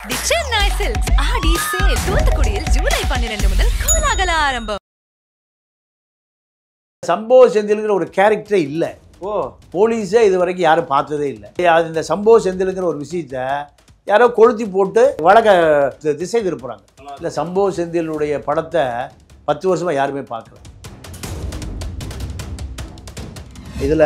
தி Chennai silks ஆடி sale தூத்துக்குடியில் ஜூலை 12 முதல் கோலாகல ஆரம்பம். சம்போ செந்தில்ங்கிற ஒரு கேரக்டரே இல்லை. போலீஸே இது வரைக்கும் யாரும் பார்த்ததே இல்லை. அது இந்த சம்போ செந்தில்ங்கிற ஒரு விஷயத்த யாரோ கொளுத்தி போட்டு வழக்க திசை திருப்புறாங்க. இல்லை, சம்போ செந்திலுடைய படத்தை 10 வருஷமாக யாருமே பார்க்கல. இதில்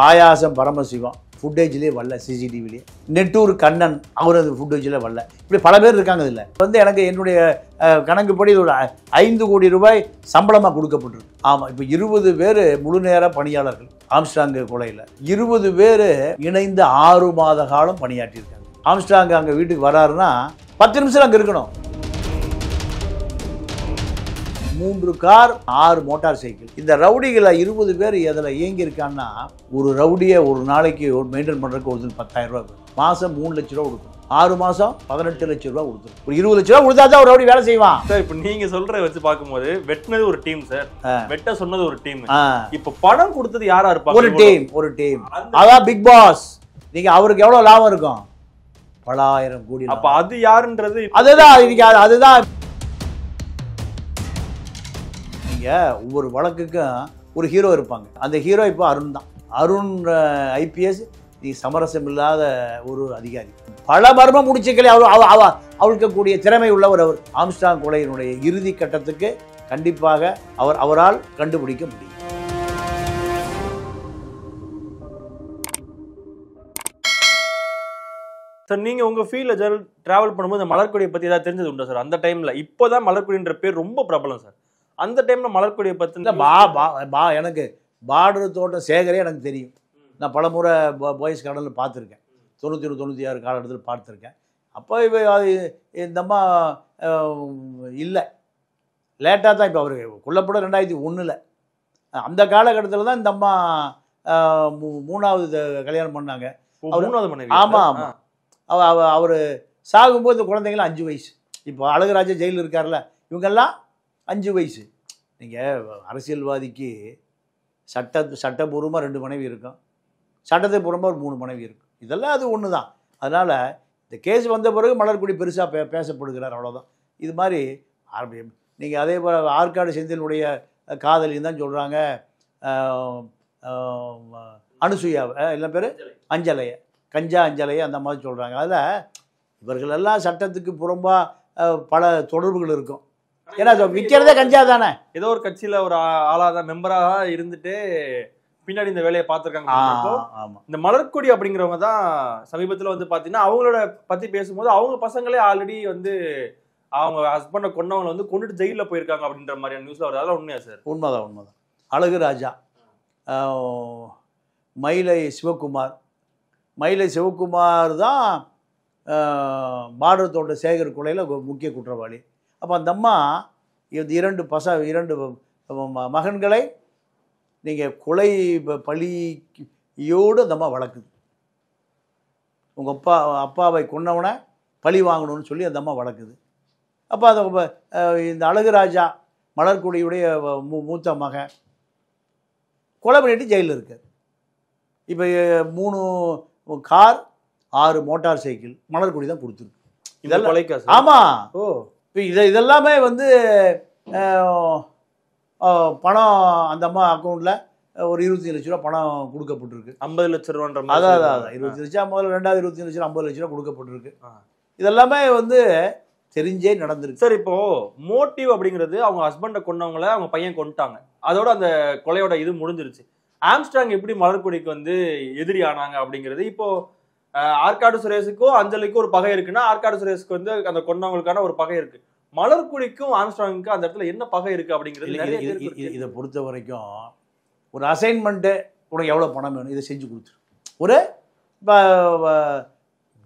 பாயாசம் பரமசிவம் ஃபுட்டேஜ்லேயே வரல, சிசிடிவிலேயே. நெட்டூர் கண்ணன் அவர் அது ஃபுட்டேஜில் வரல. இப்படி பல பேர் இருக்காங்க. இதில் எனக்கு என்னுடைய கணக்குப்படி இது ஒரு 5 கோடி ரூபாய் சம்பளமாக கொடுக்கப்பட்டிருக்கு. ஆமாம், இப்போ 20 பேர் முழு நேர பணியாளர்கள் ஆம்ஸ்ட்ராங் கொலையில். 20 பேர் இணைந்து 6 மாத காலம் பணியாற்றியிருக்காங்க. ஆம்ஸ்ட்ராங் அங்கே வீட்டுக்கு வராருன்னா 10 நிமிஷம் அங்கே இருக்கணும். 3 கார் 6 மோட்டார் சைக்கிள். இந்த ரவுடிகளை 20 பேர் அதில் இயங்கியிருக்காங்கன்னா, ஒரு ரவுடியை ஒரு நாளைக்கு மெயின்டைன் பண்ணுறதுக்கு ஒரு 10,000 ரூபா, மாதம் 3 லட்ச ரூபா கொடுக்கும். 6 மாதம் 18 லட்ச ரூபா கொடுத்துரும். ஒரு 20 லட்ச ரூபா கொடுத்தா தான் ஒரு ரவுடி வேலை செய்வான் சார். இப்போ நீங்க சொல்ற வச்சு பார்க்கும்போது வெட்டினது ஒரு டீம் சார், வெட்ட சொன்னது ஒரு டீம். இப்போ பணம் கொடுத்தது யாரா இருப்பாங்க? ஒரு டீம். அதான் பிக் பாஸ். நீங்க அவருக்கு எவ்வளவு லாபம் இருக்கும்? பல ஆயிரம் கோடி. அப்ப அது யாருன்றது அதுதான். ஒவ்வொரு வழக்குக்கும் ஒரு ஹீரோ இருப்பாங்க. அந்த ஹீரோ இப்போ அருண் தான். அருண் ஐபிஎஸ் சமரசம் இல்லாத ஒரு அதிகாரி. பல மர்மம் முடிச்சுக்களே அவருக்கு கூடிய திறமை உள்ளவர் அவர். ஆம்ஸ்ட்ராங் கொலையினுடைய இறுதி கட்டத்துக்கு கண்டிப்பாக அவரால் கண்டுபிடிக்க முடியும். சார், நீங்க உங்க ஃபீல்ட்ல டிராவல் பண்ணும்போது மலர்கொடியை பத்தி ஏதாவது தெரிஞ்சது உண்டா சார்? அந்த டைம்ல இப்போதான் மலர்கொடின்ற பேர் ரொம்ப பிரபலம் சார். அந்த டைம்ல மலர்கொடியை பத்தி எனக்கு பார்டர் தோட்டம் சேகரே எனக்கு தெரியும். நான் பலமுறை பாய்ஸ் கடலில் பார்த்துருக்கேன். 91, 96 காலகட்டத்தில் பார்த்துருக்கேன். அப்போ இந்த அம்மா இல்லை, லேட்டாக தான். இப்போ அவர் கொல்லப்பட 2001. அந்த காலகட்டத்தில் தான் இந்த அம்மா 3வது கல்யாணம் பண்ணாங்க. 3வது மனைவி. ஆமாம். அவர் சாகும்போது இந்த குழந்தைங்களாம் 5 வயசு. இப்போ அழகுராஜா ஜெயிலில் இருக்கார்ல, இவங்கெல்லாம் 5 வயசு. நீங்கள் அரசியல்வாதிக்கு சட்டபூர்வமாக 2 மனைவி இருக்கும், சட்டத்தை பூர்வமாக ஒரு 3 மனைவி இருக்கும். இதெல்லாம் அது ஒன்று தான். அதனால் இந்த கேஸ் வந்த பிறகு மலர்கொடி பெருசாக பேசப்படுகிறார், அவ்வளோதான். இது மாதிரி நீங்கள் அதே போல் ஆற்காடு செந்திலுடைய காதலின்னு தான் சொல்கிறாங்க. அனுசுயாவை இல்லை பேர் அஞ்சலையை, கஞ்சா அஞ்சலையை அந்த மாதிரி சொல்கிறாங்க. அதில் இவர்களெல்லாம் சட்டத்துக்கு புறம்பாக பல தொடர்புகள் இருக்கும். ஏன்னா விற்கிறதே கஞ்சா தானே. ஏதோ ஒரு கட்சியில ஒரு ஆளாதான் மெம்பராக இருந்துட்டு பின்னாடி இந்த வேலையை பார்த்துருக்காங்க. இந்த மலர்கொடி அப்படிங்கிறவங்க தான் சமீபத்தில் வந்து பார்த்தீங்கன்னா அவங்களோட பற்றி பேசும்போது அவங்க பசங்களே ஆல்ரெடி வந்து அவங்க ஹஸ்பண்டை கொண்டவங்களை வந்து கொண்டுட்டு ஜெயிலில் போயிருக்காங்க அப்படின்ற மாதிரியான நியூஸ்ல வருது. அதெல்லாம் உண்மையா சார்? உண்மைதான். அழகுராஜா, மயிலை சிவகுமார் தான் பார்டர் தோட்ட சேகர் கொலையில் முக்கிய குற்றவாளி. அப்போ அந்த அம்மா 2 மகன்களை நீங்கள் கொலை பழியோடு அந்த அம்மா வளர்க்குது. உங்கள் அப்பாவை கொன்னவனை பழி வாங்கணும்னு சொல்லி அந்த அம்மா வளர்க்குது. அப்போ அதை இந்த அழகுராஜா மலர்கொடியுடைய மூத்த மகன் கொலை பண்ணிட்டு ஜெயிலில் இருக்கார். இப்போ 3 கார் 6 மோட்டார் சைக்கிள் மலர்கொடி தான் கொடுத்துருக்கு. இதெல்லாம் கொலைக்கா? ஆமாம். இப்போ இதெல்லாமே வந்து பணம் அந்த அம்மா அக்கௌண்ட்டில் ஒரு 25 லட்ச ரூபா பணம் கொடுக்கப்பட்டிருக்கு. 50 லட்ச ரூபான்ற அதான் 25 லட்சம் முதல்ல, 2வது 25 லட்சம் 50 லட்ச ரூபா கொடுக்கப்பட்டிருக்கு. இதெல்லாமே வந்து தெரிஞ்சே நடந்திருக்கு சார். இப்போ மோட்டிவ் அப்படிங்கிறது அவங்க ஹஸ்பண்டை கொண்டவங்கள அவங்க பையன் கொண்டுட்டாங்க, அதோட அந்த கொலையோட இது முடிஞ்சிருச்சு. ஆம்ஸ்ட்ராங் எப்படி மலர்கொடிக்கு வந்து எதிரி ஆனாங்க அப்படிங்கிறது இப்போ ஆற்காடு சுரேஷுக்கும் அஞ்சலிக்கும் ஒரு பகை இருக்குன்னா, ஆற்காடு சுரேஷுக்கு வந்து அந்த கொண்டவங்களுக்கான ஒரு பகை இருக்கு. மலர்கொடிக்கும் ஆம்ஸ்ட்ராங்குக்கும் அந்த இடத்துல என்ன பகை இருக்கு அப்படிங்கிறது இதை பொறுத்த வரைக்கும் ஒரு அசைன்மெண்ட்டு உனக்கு எவ்வளோ பணம் வேணும் இதை செஞ்சு கொடுத்துரு. ஒரு இப்போ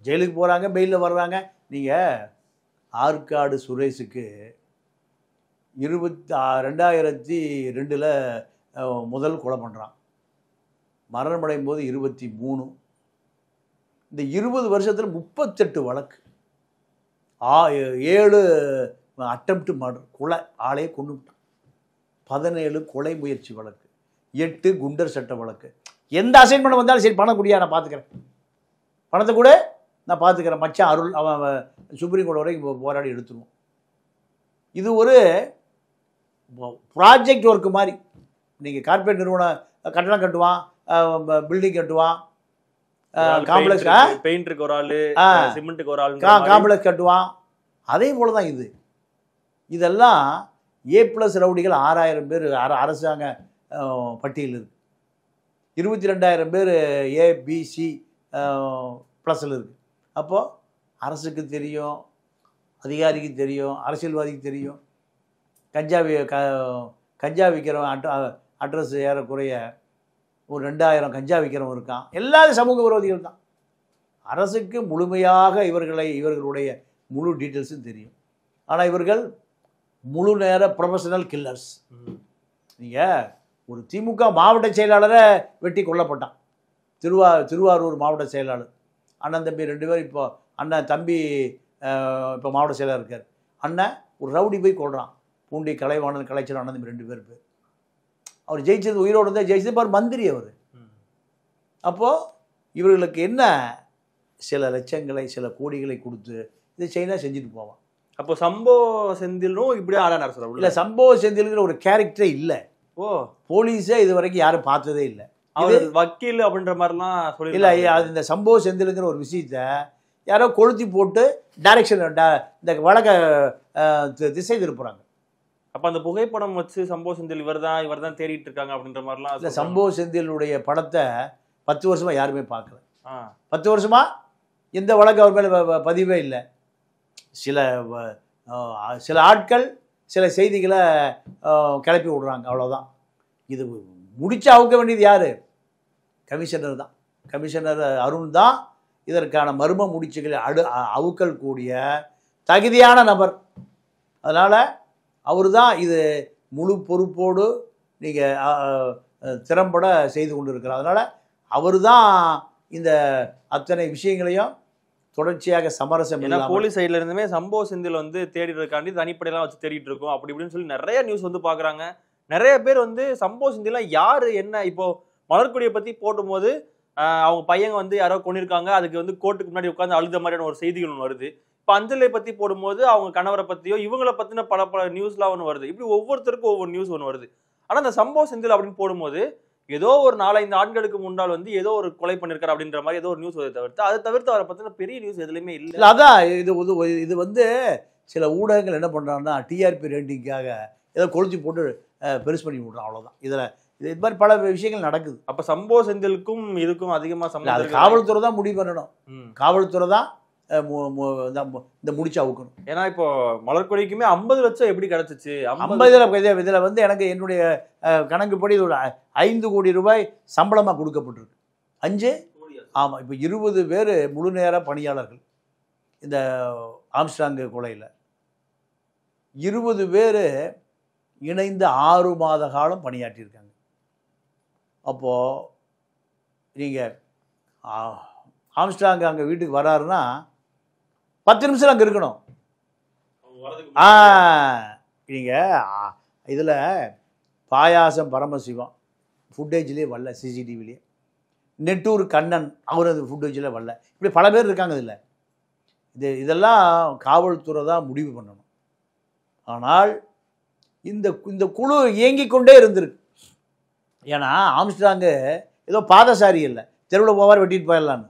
ஜெயிலுக்கு போகிறாங்க, பெயிலில் வர்றாங்க. நீங்கள் ஆற்காடு சுரேஷுக்கு 2002 முதல் கொலை பண்ணுறான். மரணமடையும் போது 23. இந்த 20 வருஷத்தில் 38 வழக்கு, 7 அட்டெம்ப்ட் மர்டர், கொலை, ஆளையே கொண்டு விட்டான். 17 கொலை முயற்சி வழக்கு, 8 குண்டர் சட்ட வழக்கு. எந்த அசைன்மெண்ட் வந்தாலும் சரி பணம் குடியா, நான் பார்த்துக்கிறேன், பணத்தை கூட நான் பார்த்துக்கிறேன் மச்சான் அருள் அவன் சுப்ரீம் கோர்ட் வரைக்கும் போராடி எடுத்துருவோம். இது ஒரு ப்ராஜெக்ட் ஒர்க்கு மாதிரி. நீங்கள் கார்பரேட் நிறுவனம் கட்டணம் கட்டுவான், பில்டிங் கட்டுவான், காம்ப்ளெக்ஸ் பெயிண்டருக்கு ஒரு ஆள், சிமெண்ட்டுக்கு ஒரு ஆள், காம்ப்ளெக்ஸ் கட்டுவான். அதே போல தான் இது. இதெல்லாம் A+ ரவுடிகள் 6000 பேர் அரசாங்க பட்டியல் இருக்குது. 22,000 பேர் ABC ப்ளஸில் இருக்குது. அப்போது அரசுக்கு தெரியும், அதிகாரிக்கு தெரியும், அரசியல்வாதிக்கு தெரியும். கஞ்சா விற்கிறவன் அட்ரஸ் ஏறக்குறைய ஒரு 2000 கஞ்சா விற்கிறவன் இருக்கான். எல்லாரும் சமூக விரோதிகள் தான். அரசுக்கு முழுமையாக இவர்களுடைய முழு டீட்டெயில்ஸும் தெரியும். ஆனால் இவர்கள் முழு நேர ப்ரொஃபஷனல் கில்லர்ஸ். நீங்கள் ஒரு திமுக மாவட்ட செயலாளரை வெட்டி கொல்லப்பட்டான். திருவாரூர் மாவட்ட செயலாளர் அண்ணன் தம்பி 2 பேர். இப்போ அண்ணன் தம்பி இப்போ மாவட்ட செயலாளர் இருக்கார். அண்ணன் ஒரு ரவுடி போய் கொள்கிறான். பூண்டி கலைவாணன் கலைச்சல் அண்ணன் தம்பி 2 பேர். அவர் ஜெயிச்சது உயிரோடு இருந்தால் ஜெயிச்சது பார் மந்திரி அவர். அப்போது இவர்களுக்கு என்ன சில லட்சங்களை சில கோடிகளை கொடுத்து இதை செய்யினா செஞ்சுட்டு போவான். அப்போ சம்போ செந்திலும் இப்படியே ஆடானார் சார்? இல்லை, சம்போ செந்தில்ங்கிற ஒரு கேரக்டரே இல்லை. போலீஸே இது வரைக்கும் யாரும் பார்த்ததே இல்லை. அவர் வக்கீல் அப்படின்ற மாதிரிலாம் சொல்லி இல்லை. அது இந்த சம்போ செந்திலுங்கிற ஒரு விஷயத்த யாரோ கொளுத்தி போட்டு டைரக்ஷன் இந்த வழக்கை திசை திருப்புறாங்க. அப்போ அந்த புகைப்படம் வச்சு சம்போ செந்தில் இவர் தான் தேடிட்டு இருக்காங்க அப்படின்ற மாதிரிலாம். இல்லை, சம்போ செந்திலுடைய படத்தை 10 வருஷமாக யாருமே பார்க்கல. 10 வருஷமாக எந்த வழக்கு அவர் மேலே பதிவே இல்லை. சில ஆட்கள் சில செய்திகளை கிளப்பி விடுறாங்க, அவ்வளோதான். இது முடிச்சு அவுக்க வேண்டியது யார்? கமிஷனர் தான். கமிஷனர் அருண் தான் இதற்கான மர்ம முடிச்சுகளை அவுக்கல் கூடிய தகுதியான நபர். அதனால் அவர் தான் இது முழு பொறுப்போடு நீங்கள் திறம்பட செய்து கொண்டு இருக்கிறார். அதனால் அவர் தான் இந்த அத்தனை விஷயங்களையும் தொடர்ச்சியாக சமரசம். போலீஸ் சைட்ல இருந்துமே சம்போ செந்தில் வந்து தேடிறதுக்காண்டி தனிப்படையெல்லாம் வச்சு தேடிட்டு இருக்கோம் அப்படி இப்படின்னு சொல்லி நிறைய நியூஸ் வந்து பாக்குறாங்க. நிறைய பேர் வந்து சம்போ செந்திலாம் யாரு என்ன, இப்போ மலர்கொடியை பத்தி போடும்போது அவங்க பையங்க வந்து யாரோ கொண்டிருக்காங்க, அதுக்கு வந்து கோர்ட்டுக்கு முன்னாடி உட்காந்து அழுத மாதிரியான ஒரு செய்திகள் ஒன்று வருது. இப்போ அஞ்சலை பத்தி போடும்போது அவங்க கணவரை பத்தியோ இவங்களை பத்தின பல நியூஸ்லாம் ஒன்று வருது. இப்படி ஒவ்வொருத்தருக்கும் ஒவ்வொரு நியூஸ் ஒன்று வருது. ஆனா அந்த சம்போ செந்தில் அப்படின்னு போடும்போது ஏதோ ஒரு 4-5 ஆண்டுகளுக்கு முன்னால் வந்து ஏதோ ஒரு கொலை பண்ணிருக்காரு அப்படின்ற மாதிரி ஏதோ ஒரு நியூஸ் அதை தவிர்த்து அவரை பத்தின பெரிய நியூஸ் எதுலையுமே இல்லை. அதான் இது வந்து சில ஊடகங்கள் என்ன பண்றாங்கன்னா டிஆர்பி ரேட்டிங்காக ஏதோ கொளுத்தி போட்டு பெருசு பண்ணி விடுறான், அவ்வளவுதான். இது மாதிரி பல விஷயங்கள் நடக்குது. அப்ப சம்போ செந்திலுக்கும் இதுக்கும் அதிகமா சம்பந்தம் காவல்துறை தான் முடிவு பண்ணணும். காவல்துறை தான் இந்த முடிச்சு அவுக்கணும். ஏன்னா இப்போ மலர்கொடிக்குமே 50 லட்சம் எப்படி கிடைச்சிச்சு? 50 இதுல வந்து எனக்கு என்னுடைய கணக்குப்படி இது ஒரு 5 கோடி ரூபாய் சம்பளமா கொடுக்கப்பட்டிருக்கு. 5 ஆமா. இப்போ 20 பேர் முழு நேர பணியாளர்கள் இந்த ஆம்ஸ்ட்ராங் கொலையில் 20 பேர் இணைந்து 6 மாத காலம் பணியாற்றியிருக்காங்க. அப்போது நீங்கள் ஆம்ஸ்ட்ராங் அங்கே வீட்டுக்கு வராருன்னா 10 நிமிஷம் அங்கே இருக்கணும். நீங்கள் இதில் பாயாசம் பரமசிவம் ஃபுட்டேஜ்லேயே வரல, சிசிடிவிலேயே. நெட்டூர் கண்ணன் அவர் அந்த ஃபுட்டேஜில் வரல. இப்படி பல பேர் இருக்காங்க. இதெல்லாம் காவல்துறை தான் முடிவு பண்ணணும். ஆனால் இந்த குழு இயங்கிக் கொண்டே இருந்திருக்கு. ஏன்னா ஆம்ஸ்ட்ராங்கு ஏதோ பாதசாரி இல்லை, தெருவில் போவார் வெட்டிட்டு போயிடலான்னு.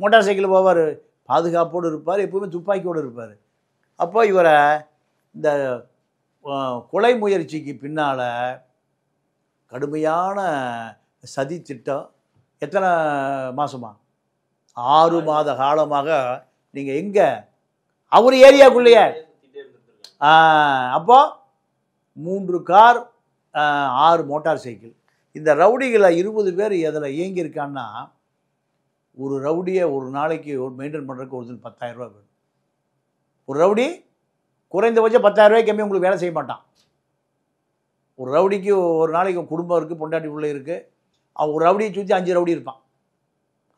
மோட்டார் சைக்கிளில் போவார், பாதுகாப்போடு இருப்பார், எப்பவுமே துப்பாக்கியோடு இருப்பார். அப்போ இவரை இந்த கொலை முயற்சிக்கு பின்னால் கடுமையான சதி திட்டம். எத்தனை மாதமா? 6 மாத காலமாக நீங்கள் எங்கே அவர் ஏரியாக்குள்ளேயே. அப்போ 3 கார் 6 மோட்டார் சைக்கிள். இந்த ரவுடிகளை 20 பேர் அதில் இயங்கியிருக்கான்னா ஒரு ரவுடியை ஒரு நாளைக்கு மெயின்டைன் பண்ணுறதுக்கு ஒருத்தர் 10,000 ரூபா வேணும். ஒரு ரவுடி குறைந்தபட்சம் 10,000 ரூபாய்க்கு கம்மி உங்களுக்கு வேலை செய்ய மாட்டான். ஒரு ரவுடிக்கு ஒரு நாளைக்கு குடும்பம் இருக்குது, பொண்டாட்டி பிள்ளை இருக்குது. அவன் ஒரு ரவுடியை சுற்றி 5 ரவுடி இருப்பான்.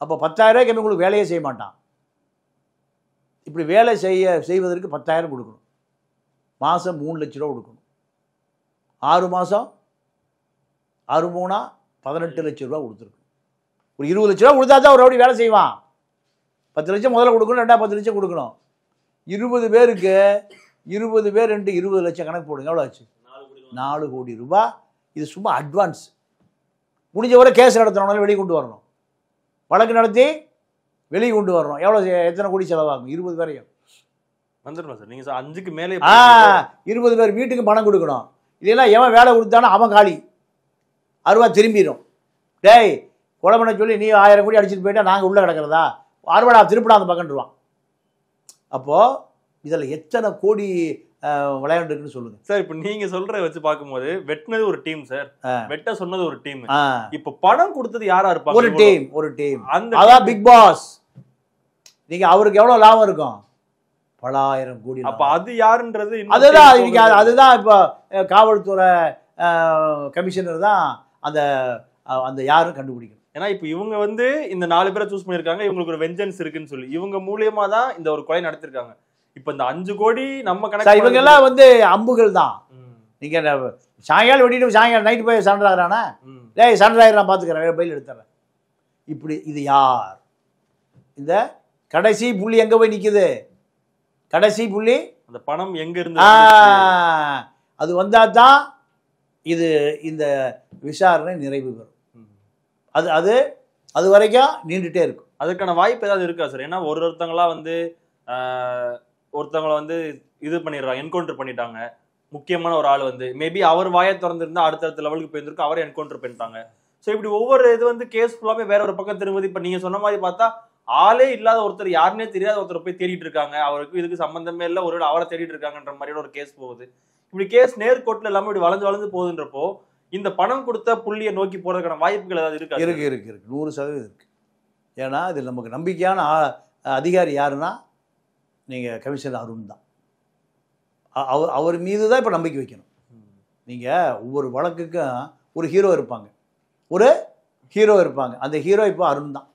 அப்போ 10,000 ரூபாய்க்கு கம்மி உங்களுக்கு வேலையே செய்ய மாட்டான். இப்படி வேலை செய்வதற்கு 10,000 கொடுக்கணும். மாதம் 3 லட்ச ரூபா கொடுக்கணும். 6 மாதம் 6 3 18 லட்ச ரூபா கொடுத்துருக்கு. ஒரு 20 லட்ச ரூபா கொடுத்தா தான் ஒரு ரவுடி வேலை செய்வான். 10 லட்சம் முதல்ல கொடுக்கணும், 10 லட்சம் கொடுக்கணும். 20 பேருக்கு 20 பேர் 20 லட்சம் கணக்கு போடுங்க, எவ்வளோ ஆச்சு? 4 கோடி ரூபாய். இது சும்மா அட்வான்ஸ். முடிஞ்ச வரை கேஸ் நடத்தினாலும் வெளியே கொண்டு வரணும், வழக்கு நடத்தி வெளியே கொண்டு வரணும். எவ்வளோ எத்தனை கோடி செலவாகும்? 20 பேரையும் வந்துடும் சார். நீங்கள் 5க்கு மேலே 20 பேர் வீட்டுக்கு பணம் கொடுக்கணும். இதெல்லாம் எவன் வேலை கொடுத்தானோ அவன் காலி, அருவா திரும்பிடும். டேய் கொலை பண்ண சொல்லி நீ 1000 கோடி அடிச்சுட்டு போயிட்டா நாங்கள் உள்ளே கிடக்கிறதா? அறுவடா திருப்பிடா அந்த பக்கம்ருவான். அப்போது இதில் எத்தனை கோடி விளையாண்டுருக்குன்னு சொல்லுங்க சார். இப்போ நீங்க சொல்ற வச்சு பார்க்கும்போது வெட்டினது ஒரு டீம் சார், வெட்ட சொன்னது ஒரு டீம். இப்போ பணம் கொடுத்தது யாரா இருப்பாங்க? ஒரு டீம். அதான் பிக் பாஸ். நீங்க அவருக்கு எவ்வளவு லாபம் இருக்கும்? பல ஆயிரம் கோடி. அப்ப அது யாருன்றது அதுதான் இப்போ காவல்துறை கமிஷனர் தான் அந்த யாரும் கண்டுபிடிக்கணும். ஏன்னா இப்போ இவங்க வந்து இந்த 4 பேரை சூஸ் பண்ணிருக்காங்க, இவங்களுக்கு ஒரு வெஞ்சன்ஸ் இருக்குன்னு சொல்லி இவங்க மூலியமா தான் இந்த ஒரு கொலை நடத்திருக்காங்க. இப்ப இந்த 5 கோடி நம்ம கணக்கு இவங்க எல்லாம் வந்து அம்புகள் தான். நீங்க சாயங்காலம் வெட்டிட்டு சாயங்காலம் நைட்டு போய் சண்டை ஆகிறானா? டேய் சண்டை ஆகிறான் பார்த்துக்கிறேன், பயில் எடுத்துறேன். இப்படி இது யார்? இந்த கடைசி புள்ளி எங்க போய் நிக்குது? கடைசி புள்ளி அந்த பணம் எங்க இருந்து அது வந்தா தான் இது இந்த விசாரணை நிறைவு பெறும். அது அது அது வரைக்கும் நீண்டுட்டே இருக்கும். அதுக்கான வாய்ப்பு ஏதாவது இருக்கா சார்? ஏன்னா ஒருத்தங்களா வந்து ஒருத்தவங்களை வந்து இது பண்ணிடுறாங்க, என்கவுண்டர் பண்ணிட்டாங்க. முக்கியமான ஒரு ஆள் வந்து மேபி அவர் வாயை திறந்துருந்தா அடுத்தடுத்த லெவலுக்கு போயிருந்திருக்கு, அவரை என்கவுண்டர் பண்ணிட்டாங்க. ஸோ இப்படி ஒவ்வொரு இது வந்து கேஸ் ஃபுல்லாமே வேற ஒரு பக்கம் திரும்புது. இப்போ நீங்க சொன்ன மாதிரி பார்த்தா ஆளே இல்லாத ஒருத்தர், யாருன்னே தெரியாத ஒருத்தர் போய் தேடிட்டு இருக்காங்க, அவருக்கு இதுக்கு சம்பந்தமே இல்லை, ஒரு அவரை தேடிட்டு இருக்காங்கன்ற மாதிரியான ஒரு கேஸ் போகுது. இப்படி கேஸ் நேர்கோட்டில் எல்லாமே இப்படி வளைஞ்சு வளைஞ்சு போகுதுன்றப்போ இந்த பணம் கொடுத்த புள்ளியை நோக்கி போறதுக்கான வாய்ப்புகள் ஏதாவது இருக்கா? இருக்கு 100% இருக்கு. ஏன்னா இதில் நமக்கு நம்பிக்கையான அதிகாரி யாருன்னா நீங்கள் கமிஷனர் அருண் தான். அவர் மீது தான் இப்போ நம்பிக்கை வைக்கணும். நீங்கள் ஒவ்வொரு வழக்குக்கும் ஒரு ஹீரோ இருப்பாங்க, அந்த ஹீரோ இப்போ அருண் தான்.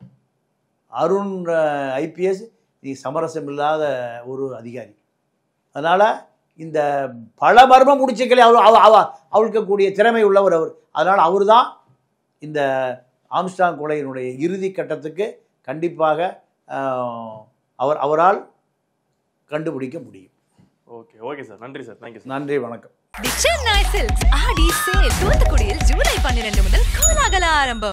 அருண் IPS சமரசம் இல்லாத ஒரு அதிகாரி. அதனால் இந்த பல மர்ம முடிச்சுக்களை அவளுக்கக்கூடிய திறமை உள்ளவர் அவர். அதனால் அவர் தான் இந்த ஆம்ஸ்ட்ராங் கொலையினுடைய இறுதி கட்டத்துக்கு கண்டிப்பாக அவரால் கண்டுபிடிக்க முடியும். ஓகே சார், நன்றி சார், தேங்க்யூ சார். நன்றி, வணக்கம். தி சென்னை சில்க்ஸ் ஆடி சேல் தூத்துக்குடியில் ஜூலை 12 முதல் கோலாகல ஆரம்பம்.